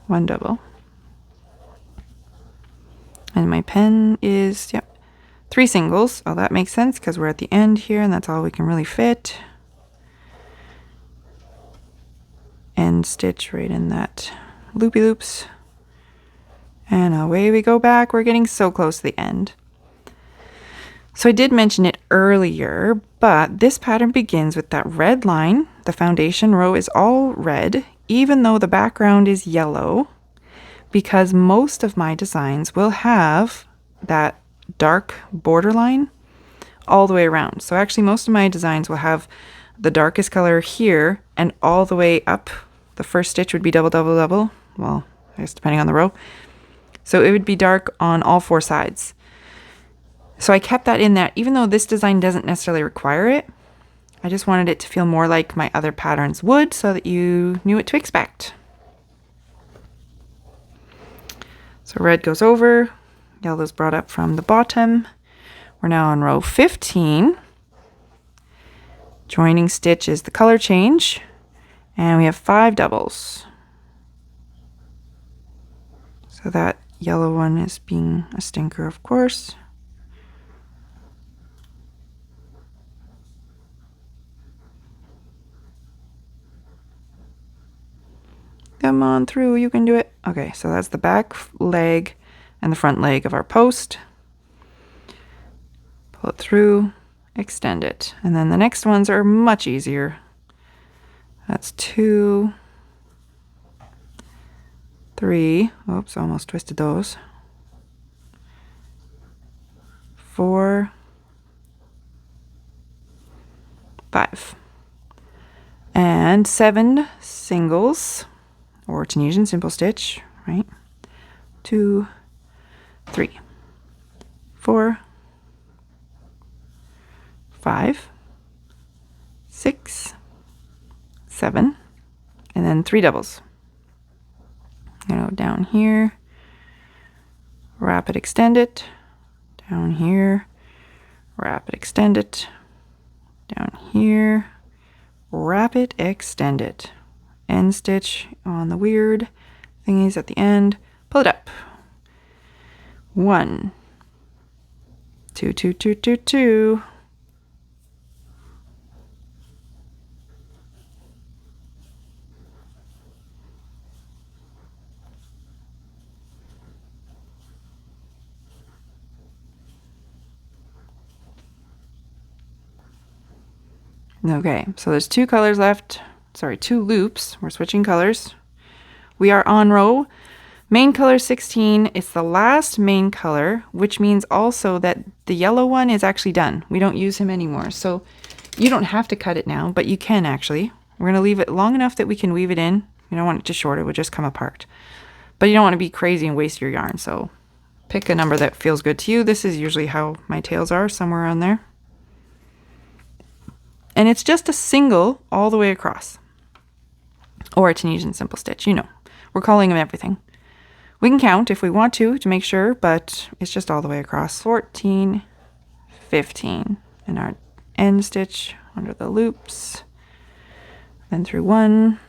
1 double. And my pen is, yep, 3 singles. Oh, that makes sense because we're at the end here and that's all we can really fit. End stitch right in that loopy loops. And away we go back. We're getting so close to the end. So I did mention it earlier, but this pattern begins with that red line. The foundation row is all red, even though the background is yellow, because most of my designs will have that dark border line all the way around. So actually most of my designs will have the darkest color here and all the way up. The first stitch would be double, double, double. Well, I guess depending on the row. So it would be dark on all 4 sides. So I kept that in there, even though this design doesn't necessarily require it. I just wanted it to feel more like my other patterns would so that you knew what to expect. So red goes over, yellow's brought up from the bottom. We're now on row 15. Joining stitch is the color change, and we have 5 doubles. So that yellow one is being a stinker, of course. Come on through, you can do it. Okay, so that's the back leg and the front leg of our post. Pull it through, extend it. And then the next ones are much easier. That's 2, 3, oops, almost twisted those. 4, 5. And 7 singles, or Tunisian Simple Stitch, right? 2, 3, 4, 5, 6, 7, and then 3 doubles. I'm gonna go down here, wrap it, extend it, down here, wrap it, extend it, down here, wrap it, extend it, end stitch on the weird thingies at the end, pull it up. 1, 2, 2, 2, 2, 2, Okay, so there's 2 colors left. Sorry, 2 loops. We're switching colors. We are on row main color 16. It's the last main color, which means also that the yellow one is actually done. We don't use him anymore. So you don't have to cut it now, but you can actually. We're going to leave it long enough that we can weave it in. You don't want it to short, it would just come apart. But you don't want to be crazy and waste your yarn, so pick a number that feels good to you. This is usually how my tails are, somewhere around there. And it's just a single all the way across. Or a Tunisian Simple Stitch, you know. We're calling them everything. We can count if we want to make sure, but it's just all the way across. 14, 15, and our end stitch under the loops. Then through 1,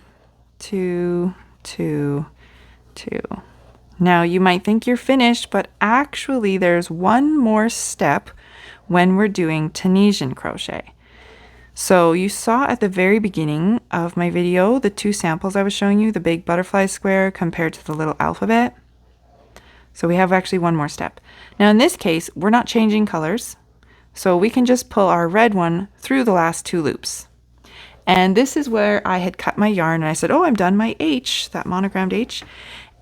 2, 2, 2. Now you might think you're finished, but actually there's one more step when we're doing Tunisian crochet. So you saw at the very beginning of my video the 2 samples I was showing you, the big butterfly square compared to the little alphabet. So we have actually one more step. Now in this case, we're not changing colors, so we can just pull our red one through the last 2 loops. And this is where I had cut my yarn and I said, oh, I'm done my H, that monogrammed H.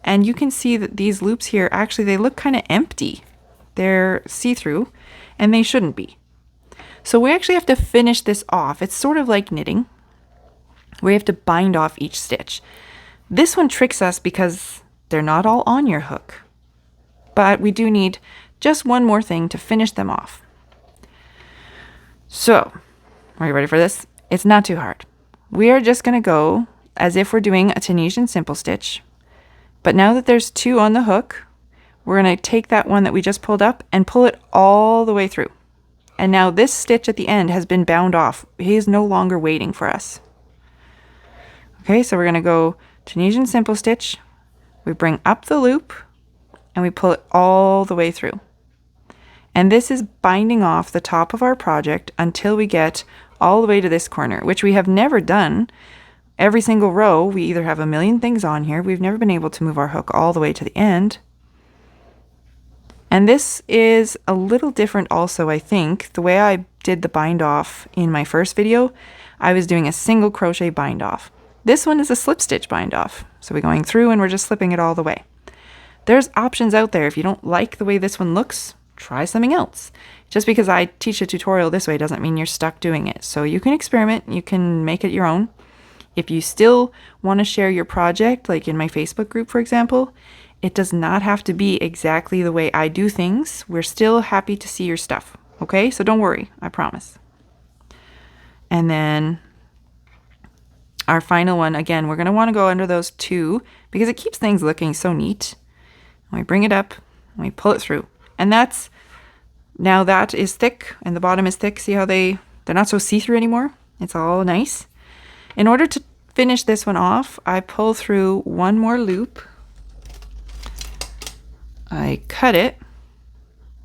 And you can see that these loops here, actually they look kind of empty. They're see-through, and they shouldn't be. So we actually have to finish this off. It's sort of like knitting. We have to bind off each stitch. This one tricks us because they're not all on your hook. But we do need just one more thing to finish them off. So, are you ready for this? It's not too hard. We are just going to go as if we're doing a Tunisian Simple Stitch. But now that there's 2 on the hook, we're going to take that one that we just pulled up and pull it all the way through. And now this stitch at the end has been bound off. He is no longer waiting for us. Okay, so we're going to go Tunisian Simple Stitch. We bring up the loop and we pull it all the way through. And this is binding off the top of our project until we get all the way to this corner, which we have never done. Every single row, we either have a million things on here. We've never been able to move our hook all the way to the end. And this is a little different also, I think. The way I did the bind off in my first video, I was doing a single crochet bind off. This one is a slip stitch bind off. So we're going through and we're just slipping it all the way. There's options out there. If you don't like the way this one looks, try something else. Just because I teach a tutorial this way doesn't mean you're stuck doing it. So you can experiment, you can make it your own. If you still want to share your project, like in my Facebook group, for example, it does not have to be exactly the way I do things. We're still happy to see your stuff. Okay, so don't worry, I promise. And then our final one, again, we're going to want to go under those 2 because it keeps things looking so neat. And we bring it up and we pull it through. And that's, now that is thick and the bottom is thick. See how they're not so see-through anymore? It's all nice. In order to finish this one off, I pull through one more loop. I cut it.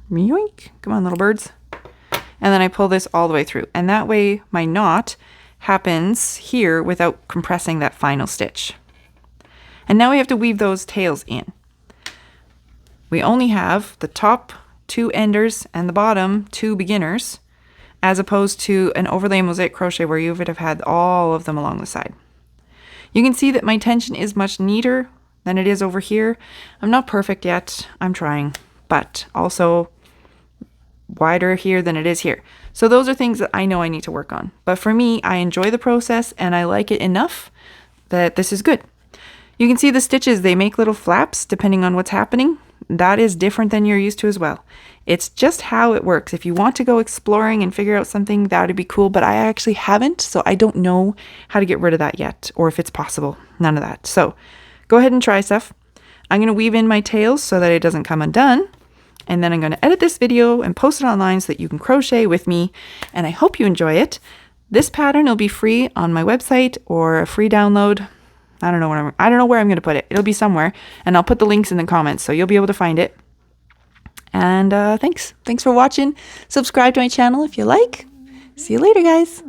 Yoink. Come on, little birds. And then I pull this all the way through. And that way my knot happens here without compressing that final stitch. And now we have to weave those tails in. We only have the top 2 enders and the bottom 2 beginners, as opposed to an overlay mosaic crochet where you would have had all of them along the side. You can see that my tension is much neater than it is over here. I'm not perfect yet, I'm trying, but also wider here than it is here. So those are things that I know I need to work on. But for me, I enjoy the process and I like it enough that this is good. You can see the stitches, they make little flaps depending on what's happening. That is different than you're used to as well. It's just how it works. If you want to go exploring and figure out something, that would be cool, but I actually haven't, so I don't know how to get rid of that yet, or if it's possible. None of that. So go ahead and try stuff. I'm going to weave in my tails so that it doesn't come undone, and then I'm going to edit this video and post it online so that you can crochet with me, and I hope you enjoy it. This pattern will be free on my website or a free download. I don't know where I'm going to put it. It'll be somewhere, and I'll put the links in the comments so you'll be able to find it. And thanks for watching. Subscribe to my channel if you like. See you later, guys.